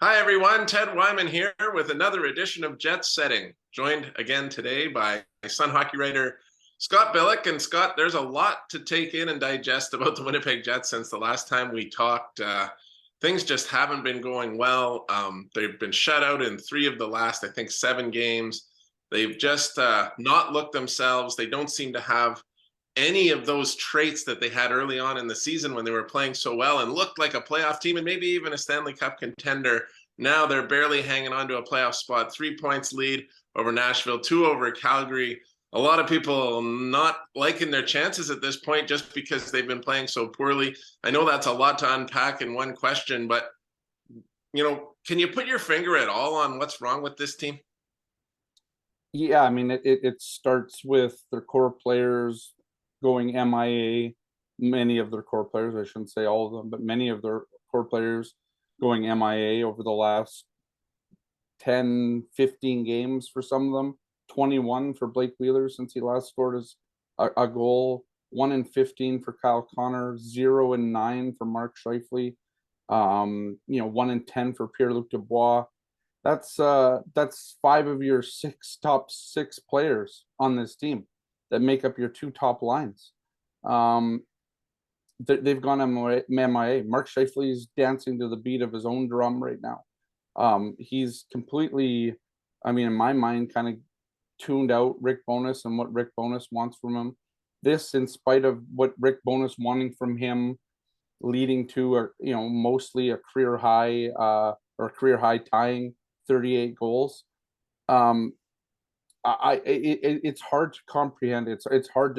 Hi, everyone. Ted Wyman here with another edition of Jet Setting. Joined again today by my Sun hockey writer, Scott Billeck. And Scott, there's a lot to take in and digest about the Winnipeg Jets since the last time we talked. Things just haven't been going well. They've been shut out in 3 of the last, I think, 7 games. They've just not looked themselves. They don't seem to have any of those traits that they had early on in the season when they were playing so well and looked like a playoff team and maybe even a Stanley Cup contender. Now they're barely hanging on to a playoff spot. 3 points lead over Nashville, 2 over Calgary. A lot of people not liking their chances at this point just because they've been playing so poorly. I know that's a lot to unpack in one question, but can you put your finger at all on what's wrong with this team? Yeah, I mean, it starts with their core players going MIA. Many of their core players, I shouldn't say all of them, but many of their core players going MIA over the last 10, 15 games for some of them. 21 for Blake Wheeler since he last scored a goal. 1 in 15 for Kyle Connor. 0 in 9 for Mark Scheifele. 1 in 10 for Pierre-Luc Dubois. That's 5 of your top 6 players on this team that make up your 2 top lines. They've gone MIA. Mark Scheifele is dancing to the beat of his own drum right now. He's completely, in my mind, kind of tuned out Rick Bowness and what Rick Bowness wants from him. This, in spite of what Rick Bowness wanting from him, leading to mostly a career high tying 38 goals. It's hard to comprehend. It's hard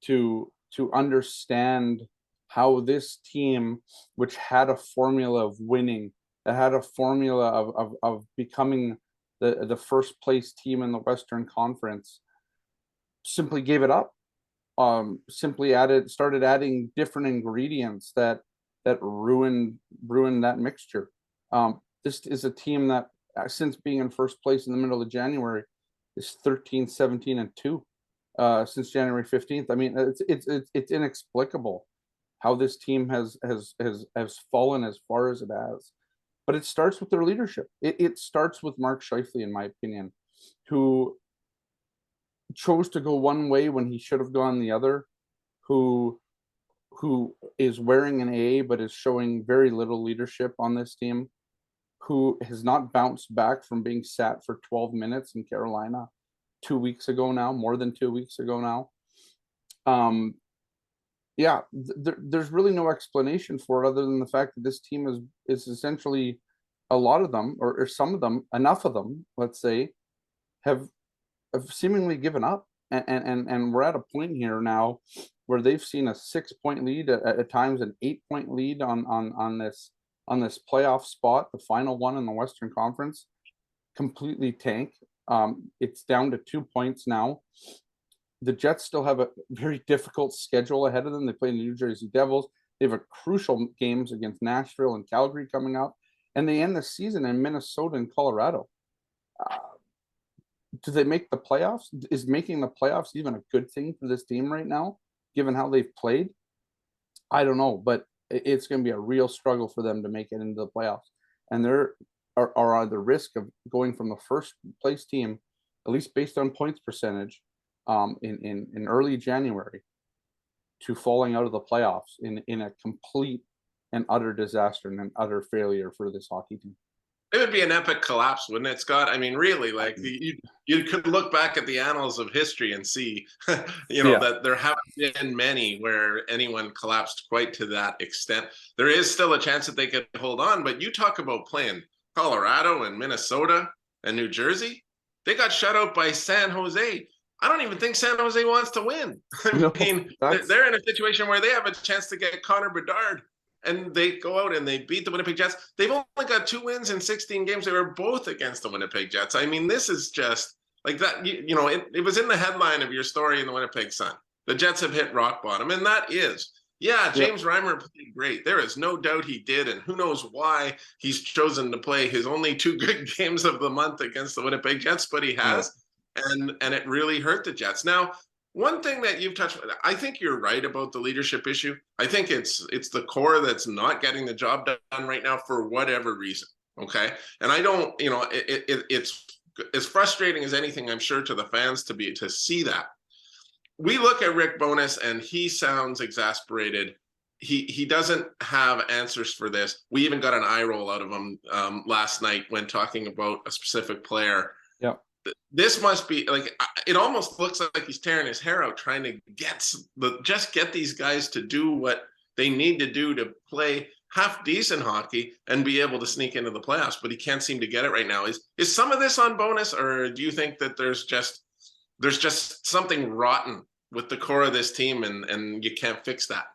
to understand how this team, which had a formula of winning, that had a formula of becoming the first place team in the Western Conference, simply gave it up. Started adding different ingredients that ruined that mixture. This is a team that, since being in first place in the middle of January, is 13, 17, and 2 since January 15th. It's inexplicable how this team has fallen as far as it has. But it starts with their leadership. It starts with Mark Scheifele, in my opinion, who chose to go one way when he should have gone the other, who is wearing an A but is showing very little leadership on this team, who has not bounced back from being sat for 12 minutes in Carolina 2 weeks ago now, more than 2 weeks ago now. There's really no explanation for it other than the fact that this team is essentially, a lot of them, or some of them, enough of them, let's say, have seemingly given up. And we're at a point here now where they've seen a 6-point lead, at times an 8-point lead on this playoff spot, the final one in the Western Conference, completely tank. It's down to 2 points now. The Jets still have a very difficult schedule ahead of them. They play the New Jersey Devils. They have a crucial games against Nashville and Calgary coming up, and they end the season in Minnesota and Colorado. Do they make the playoffs? Is making the playoffs even a good thing for this team right now, given how they've played? I don't know, but it's going to be a real struggle for them to make it into the playoffs. And they're at the risk of going from the first place team, at least based on points percentage, in early January, to falling out of the playoffs in a complete and utter disaster and an utter failure for this hockey team. It would be an epic collapse, wouldn't it, Scott? Really, like you could look back at the annals of history and see, that there haven't been many where anyone collapsed quite to that extent. There is still a chance that they could hold on, but you talk about playing Colorado and Minnesota and New Jersey. They got shut out by San Jose. I don't even think San Jose wants to win. They're in a situation where they have a chance to get Connor Bedard, and they go out and they beat the Winnipeg Jets. They've only got 2 wins in 16 games. They were both against the Winnipeg Jets. This is just like that. It was in the headline of your story in the Winnipeg Sun. The Jets have hit rock bottom, and that is, James Reimer played great. There is no doubt he did, and who knows why he's chosen to play his only 2 good games of the month against the Winnipeg Jets, but he has, and it really hurt the Jets. Now, one thing that you've touched on, I think you're right about the leadership issue. I think it's the core that's not getting the job done right now for whatever reason. Okay. And I don't, it's as frustrating as anything, I'm sure, to the fans to see that. We look at Rick Bowness and he sounds exasperated. He doesn't have answers for this. We even got an eye roll out of him last night when talking about a specific player. Yeah. This must be like, it almost looks like he's tearing his hair out trying to just get these guys to do what they need to do to play half decent hockey and be able to sneak into the playoffs, but he can't seem to get it right now. Is some of this on Bowness, or do you think that there's just something rotten with the core of this team and you can't fix that?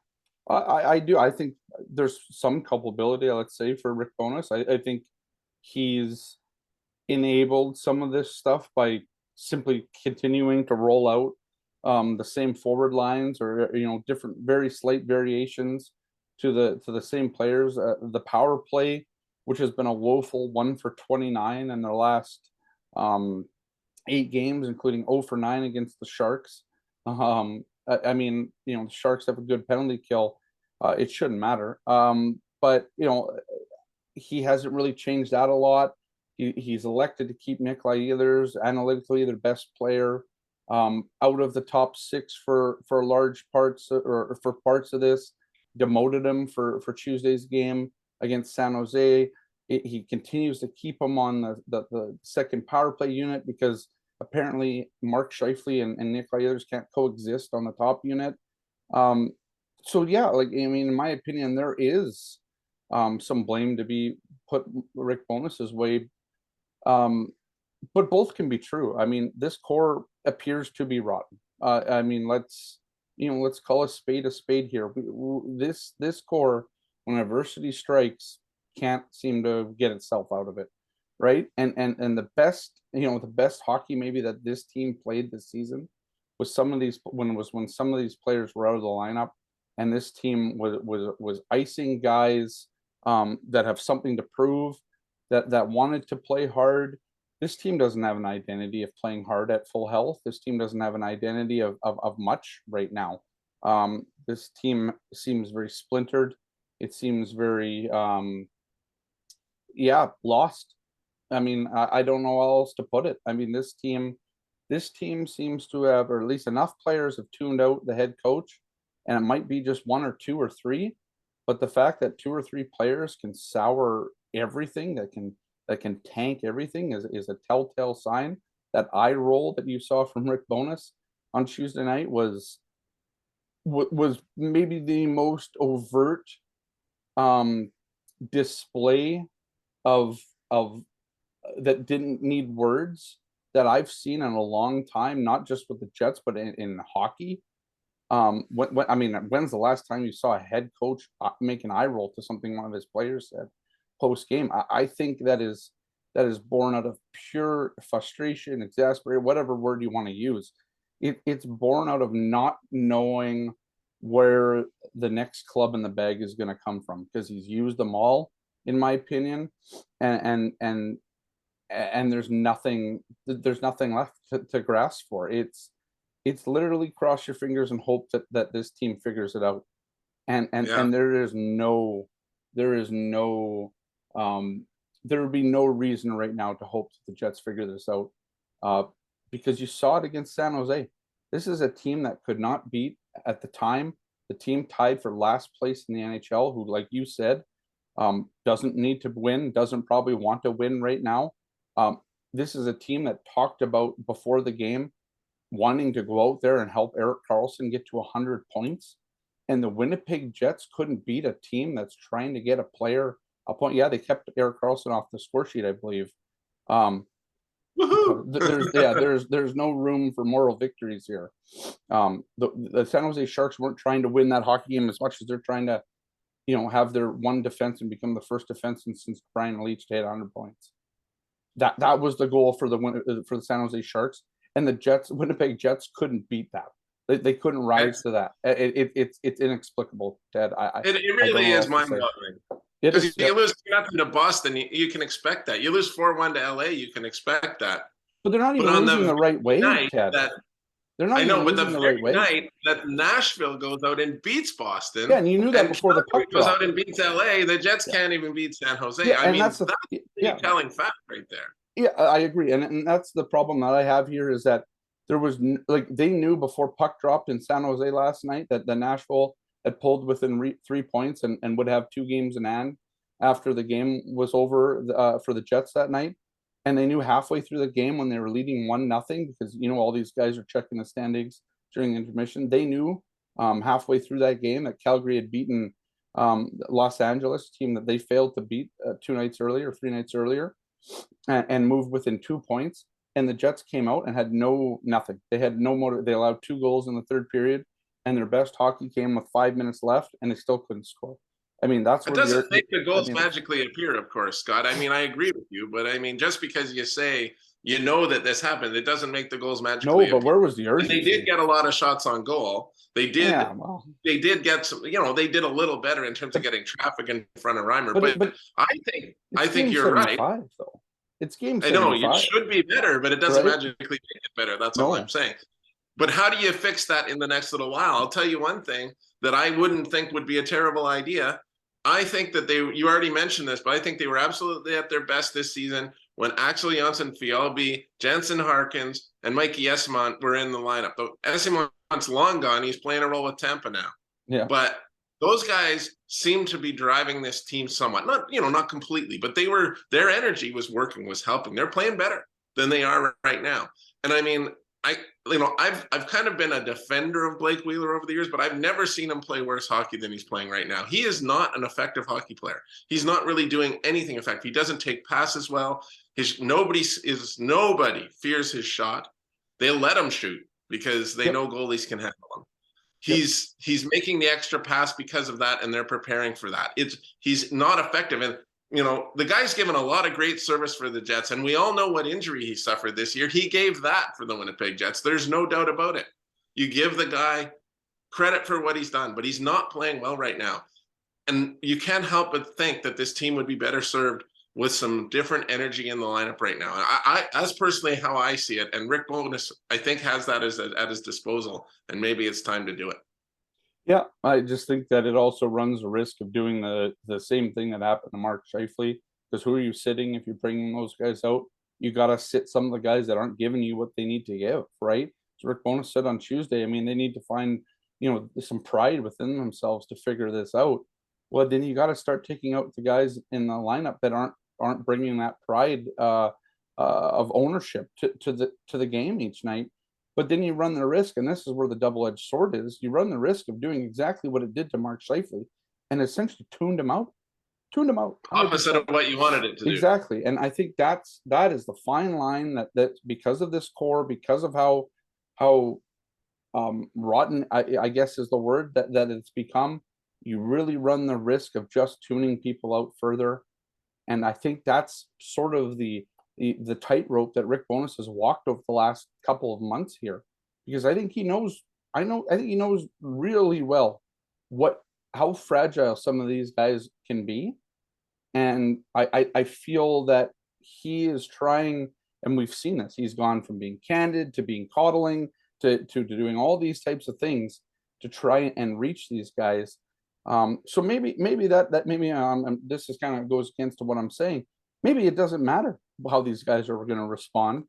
I do. I think there's some culpability, let's say, for Rick Bowness. I think he's enabled some of this stuff by simply continuing to roll out the same forward lines, or different, very slight variations to the same players. The power play, which has been a woeful 1 for 29 in their last 8 games, including 0 for 9 against the Sharks. I mean, the Sharks have a good penalty kill. It shouldn't matter. But he hasn't really changed that a lot. He's elected to keep Nikolai Ehlers analytically their best player out of the top 6 for large parts, or for parts of this. Demoted him for Tuesday's game against San Jose. He continues to keep him on the second power play unit because apparently Mark Scheifele and Nikolai Ehlers can't coexist on the top unit. So yeah, like, I mean, in my opinion, there is some blame to be put Rick Bowness's way. But both can be true. I mean, this core appears to be rotten. I mean, let's call a spade here. This core, when adversity strikes, can't seem to get itself out of it, right? And the best, the best hockey maybe that this team played this season was when some of these players were out of the lineup, and this team was icing guys that have something to prove, that wanted to play hard. This team doesn't have an identity of playing hard at full health. This team doesn't have an identity of much right now. This team seems very splintered. It seems very, lost. I mean, I don't know how else to put it. I mean, this team seems to have, or at least enough players have tuned out the head coach, and it might be just 1 or 2 or 3, but the fact that 2 or 3 players can sour everything, that can tank everything, is a telltale sign. That eye roll that you saw from Rick Bowness on Tuesday night was maybe the most overt display of that didn't need words that I've seen in a long time, not just with the Jets, but in hockey. When's the last time you saw a head coach make an eye roll to something one of his players said post game? I think that is born out of pure frustration, exasperation, whatever word you want to use. It's born out of not knowing where the next club in the bag is going to come from, because he's used them all, in my opinion, and there's nothing left to grasp for. It's literally cross your fingers and hope that this team figures it out, and there would be no reason right now to hope that the Jets figure this out, because you saw it against San Jose. This is a team that could not beat at the time. The team tied for last place in the NHL, who, like you said, doesn't need to win, doesn't probably want to win right now. This is a team that talked about before the game wanting to go out there and help Erik Karlsson get to 100 points. And the Winnipeg Jets couldn't beat a team that's trying to get a player a point. Yeah, they kept Erik Karlsson off the score sheet, I believe. There's no room for moral victories here. The San Jose Sharks weren't trying to win that hockey game as much as they're trying to, have their one defense and become the first defenseman since Brian Leetch to hit 100 points. That was the goal for the San Jose Sharks, and the Winnipeg Jets couldn't beat that. They couldn't rise to that. It's inexplicable, Ted. It really is mind-boggling. Because you lose nothing to Boston, you can expect that. You lose 4-1 to LA, you can expect that. But they're not even losing the right way, Ted. They're not I even know, but the losing the right very way. night that Nashville goes out and beats Boston, Yeah, and you knew that and before the Calgary puck goes drop. out and beats LA, the Jets Yeah, can't even beat San Jose. yeah, I and mean, that's the that's a pretty yeah, telling fact right there. yeah. I agree, and that's the problem that I have here is that there was like they knew before puck dropped in San Jose last night that the Nashville had pulled within 3 points and would have 2 games in hand after the game was over for the Jets that night. And they knew halfway through the game when they were leading 1-0, because all these guys are checking the standings during the intermission. They knew halfway through that game that Calgary had beaten Los Angeles, team that they failed to beat 2 nights earlier, 3 nights earlier, and moved within 2 points. And the Jets came out and had nothing. They had no motor. They allowed 2 goals in the third period, and their best hockey came with 5 minutes left, and they still couldn't score. I mean, that's It where doesn't make the I goals mean, magically appear, of course, Scott. I mean, I agree with you, but I mean, just because you say you know that this happened, it doesn't make the goals no, magically but appear. where was the And they did urgency? get a lot of shots on goal. They did. Yeah, well, They did get some. They did a little better in terms of but getting traffic in front of Reimer. but But I think I it's think game you're right. 75 though. It's game I know it 75, should be better, but it doesn't right? magically make it better. That's all I'm No, saying. But how do you fix that in the next little while? I'll tell you one thing that I wouldn't think would be a terrible idea. I think that you already mentioned this, but I think they were absolutely at their best this season when Axel Jonsson, Fjallby, Jensen Harkins, and Mikey Esimont were in the lineup. Though Esimont's long gone, he's playing a role with Tampa now. yeah, But those guys seem to be driving this team somewhat. Not completely, but their energy was working, was helping. They're playing better than they are right now. And I mean, I've kind of been a defender of Blake Wheeler over the years, but I've never seen him play worse hockey than he's playing right now. He is not an effective hockey player. He's not really doing anything effective. He doesn't take passes well. Nobody fears his shot. They'll let him shoot because they yep, know goalies can handle him. yep. He's making the extra pass because of that, and they're preparing for that. He's not effective, and the guy's given a lot of great service for the Jets, and we all know what injury he suffered this year. He gave that for the Winnipeg Jets. There's no doubt about it. You give the guy credit for what he's done, but he's not playing well right now. And you can't help but think that this team would be better served with some different energy in the lineup right now. That's personally how I see it. And Rick Bowness, I think, has that at his disposal, and maybe it's time to do it. Yeah, I just think that it also runs the risk of doing the same thing that happened to Mark Scheifele. Because who are you sitting if you're bringing those guys out? You got to sit some of the guys that aren't giving you what they need to give, right? So Rick Bowness said on Tuesday, I mean, they need to find, some pride within themselves to figure this out. Well, then you got to start taking out the guys in the lineup that aren't bringing that pride of ownership to the game each night. But then you run the risk, and this is where the double-edged sword is. You run the risk of doing exactly what it did to Mark Scheifele, and essentially tuned him out. 100%. Opposite of what you wanted it to do. Exactly, and I think that is the fine line that because of this core, because of how rotten I guess is the word that it's become. You really run the risk of just tuning people out further, and I think that's sort of the tightrope that Rick Bowness has walked over the last couple of months here, because I think he knows. I think he knows really well how fragile some of these guys can be, and I feel that he is trying, and we've seen this. He's gone from being candid to being coddling to doing all these types of things to try and reach these guys. So maybe this is kind of goes against what I'm saying. Maybe it doesn't matter how these guys are going to respond.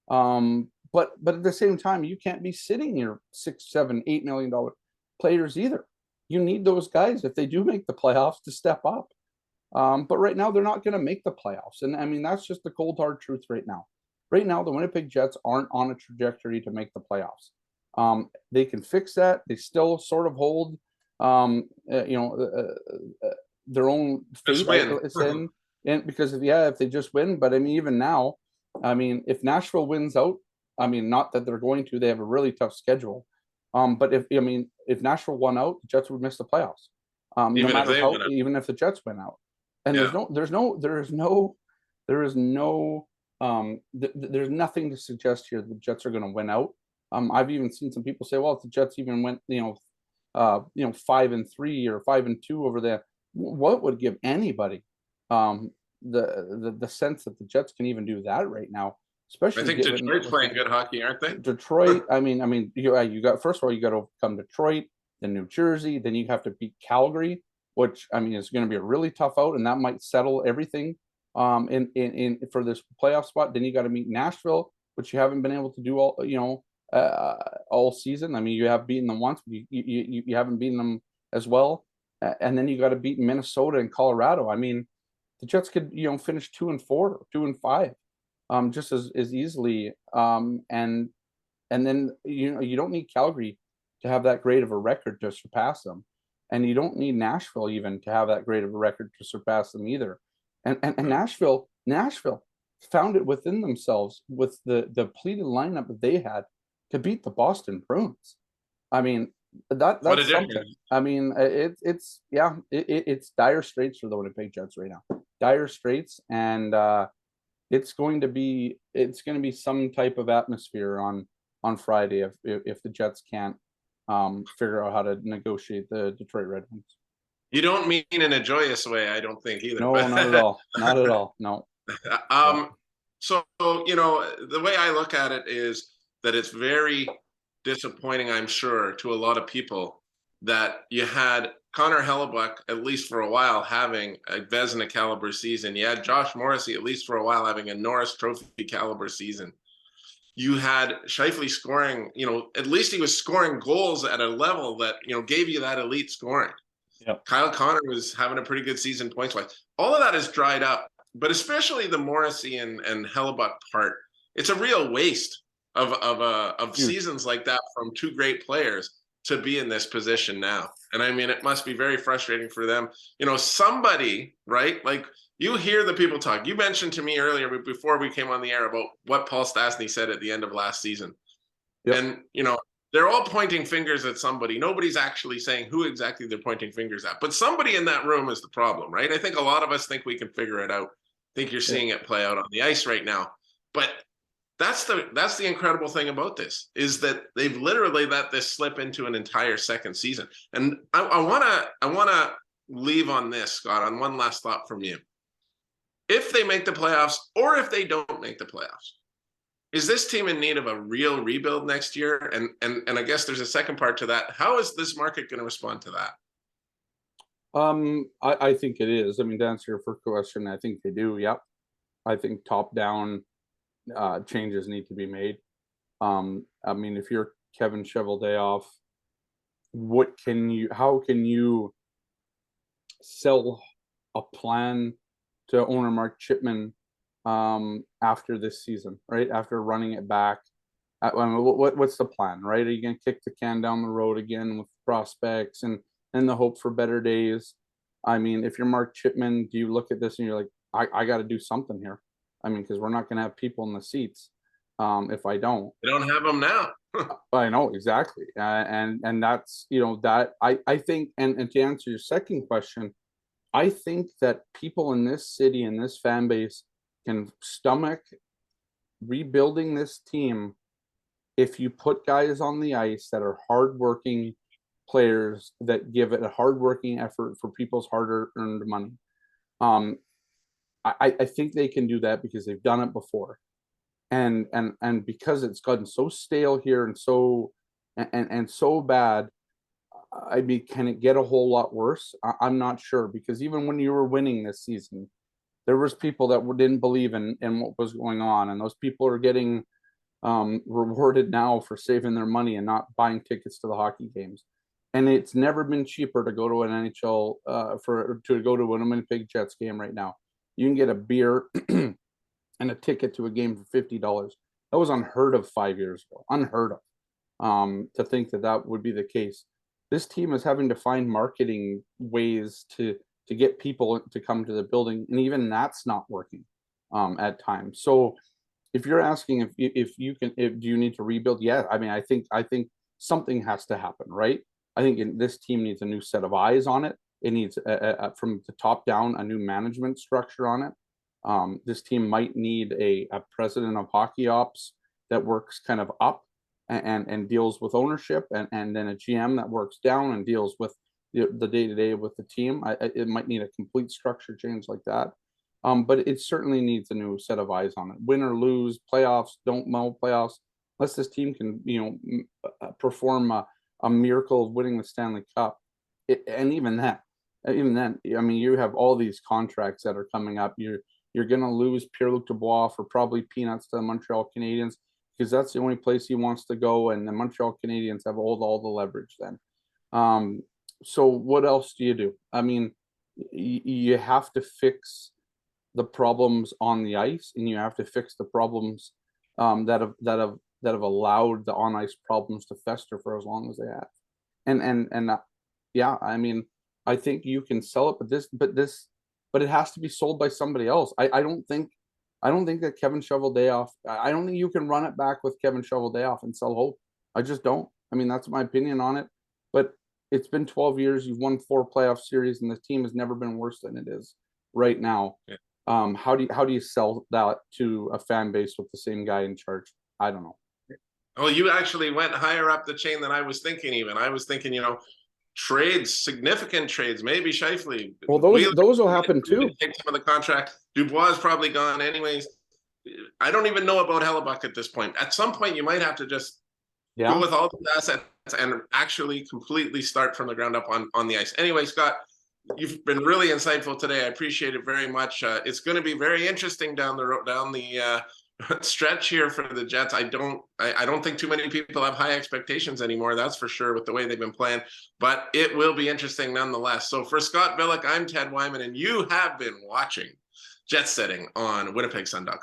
But at the same time, you can't be sitting your $6, $7, $8 million players either. You need those guys, if they do make the playoffs, to step up. But right now, they're not going to make the playoffs. And I mean, that's just the cold, hard truth right now. Right now, the Winnipeg Jets aren't on a trajectory to make the playoffs. They can fix that. They still sort of hold, their own fate. And because if they just win, but I mean, even now, I mean, if Nashville wins out, I mean, not that they're going to, they have a really tough schedule. But if Nashville won out, the Jets would miss the playoffs. No matter how, even if the Jets win out. And there's nothing to suggest here the Jets are going to win out. I've even seen some people say, well, if the Jets even went, 5-3 or 5-2 over there, what would give anybody the sense that the Jets can even do that right now? I especially think given Detroit's playing good hockey, aren't they? Detroit. I mean, you got, first of all, you got to overcome Detroit, then New Jersey, then you have to beat Calgary, which, I mean, is going to be a really tough out, and that might settle everything in for this playoff spot. Then you got to meet Nashville, which you haven't been able to do all season. I mean, you have beaten them once, but you haven't beaten them as well. And then you got to beat Minnesota and Colorado. I mean, the Jets could finish 2-4, 2-5, just as easily. And then you don't need Calgary to have that great of a record to surpass them, and you don't need Nashville even to have that great of a record to surpass them either. And Nashville found it within themselves with the depleted lineup that they had to beat the Boston Bruins. I mean, that's something. I mean, it's dire straits for the Winnipeg Jets right now. Dire straits, and it's going to be some type of atmosphere on Friday if the Jets can't figure out how to negotiate the Detroit Red Wings. You don't mean in a joyous way, I don't think either. No, not at all. Not at all. No. So, the way I look at it is that it's very disappointing, I'm sure, to a lot of people that you had Connor Hellebuyck, at least for a while, having a Vezina caliber season. You had Josh Morrissey, at least for a while, having a Norris Trophy caliber season. You had Scheifele scoring, at least he was scoring goals at a level that, gave you that elite scoring. Yep. Kyle Connor was having a pretty good season points-wise. All of that is dried up, but especially the Morrissey and Hellebuyck part. It's a real waste of seasons like that from two great players to be in this position now. And I mean, it must be very frustrating for them. Somebody, right? Like, you hear the people talk. You mentioned to me earlier before we came on the air about what Paul Stastny said at the end of last season. Yep. And, they're all pointing fingers at somebody. Nobody's actually saying who exactly they're pointing fingers at. But somebody in that room is the problem, right? I think a lot of us think we can figure it out. I think you're seeing it play out on the ice right now. But that's the incredible thing about this, is that they've literally let this slip into an entire second season. And I wanna leave on this, Scott, on one last thought from you. If they make the playoffs, or if they don't make the playoffs, is this team in need of a real rebuild next year? And I guess there's a second part to that. How is this market going to respond to that? I think it is. I mean, to answer your first question, I think they do. Yep. I think top down changes need to be made. I mean, if you're Kevin Cheveldayoff, how can you sell a plan to owner Mark Chipman after this season, right? After running it back, I mean, what's the plan, right? Are you going to kick the can down the road again with prospects and the hope for better days? I mean, if you're Mark Chipman, do you look at this and you're like, I got to do something here? I mean, because we're not going to have people in the seats if I don't. They don't have them now. I know, exactly. And that's, that I think, and to answer your second question, I think that people in this city and this fan base can stomach rebuilding this team if you put guys on the ice that are hardworking players that give it a hardworking effort for people's hard-earned money. I think they can do that because they've done it before, and because it's gotten so stale here and so bad. I mean, can it get a whole lot worse? I'm not sure, because even when you were winning this season, there was people that didn't believe in what was going on, and those people are getting rewarded now for saving their money and not buying tickets to the hockey games. And it's never been cheaper to go to an NHL to go to a Winnipeg Jets game right now. You can get a beer and a ticket to a game for $50. That was unheard of 5 years ago. Unheard of. To think that would be the case. This team is having to find marketing ways to get people to come to the building, and even that's not working at times. So if you're asking if do you need to rebuild? Yeah, I mean, I think something has to happen, right? I think this team needs a new set of eyes on it. It needs from the top down a new management structure on it. This team might need a president of hockey ops that works kind of up and deals with ownership, and then a GM that works down and deals with the day-to-day with the team. It might need a complete structure change like that. But it certainly needs a new set of eyes on it. Win or lose, playoffs, don't know playoffs, unless this team can, perform a miracle of winning the Stanley Cup. And even then, I mean, you have all these contracts that are coming up. You're going to lose Pierre-Luc Dubois for probably peanuts to the Montreal Canadiens, because that's the only place he wants to go, and the Montreal Canadiens have all the leverage then. So what else do you do? I mean, you have to fix the problems on the ice, and you have to fix the problems that have allowed the on ice problems to fester for as long as they have. And yeah, I mean, I think you can sell it, but it has to be sold by somebody else. I don't think that Kevin Shovel-Dayoff, I don't think you can run it back with Kevin Shovel-Dayoff and sell hope. I just don't. I mean, that's my opinion on it. But it's been 12 years. You've won 4 playoff series, and the team has never been worse than it is right now. Yeah. How do you sell that to a fan base with the same guy in charge? I don't know. Well, you actually went higher up the chain than I was thinking. Even I was thinking, trades, significant trades, maybe Scheifele. Well, those will happen too. Take some of the contract. Dubois is probably gone anyways. I don't even know about Hellebuck at this point. At some point, you might have to just go with all the assets and actually completely start from the ground up on the ice. Anyway, Scott, you've been really insightful today. I appreciate it very much. It's going to be very interesting down the stretch here for the Jets. I don't think too many people have high expectations anymore. That's for sure, with the way they've been playing. But it will be interesting nonetheless. So for Scott Billeck, I'm Ted Wyman, and you have been watching Jet Setting on WinnipegSun.com.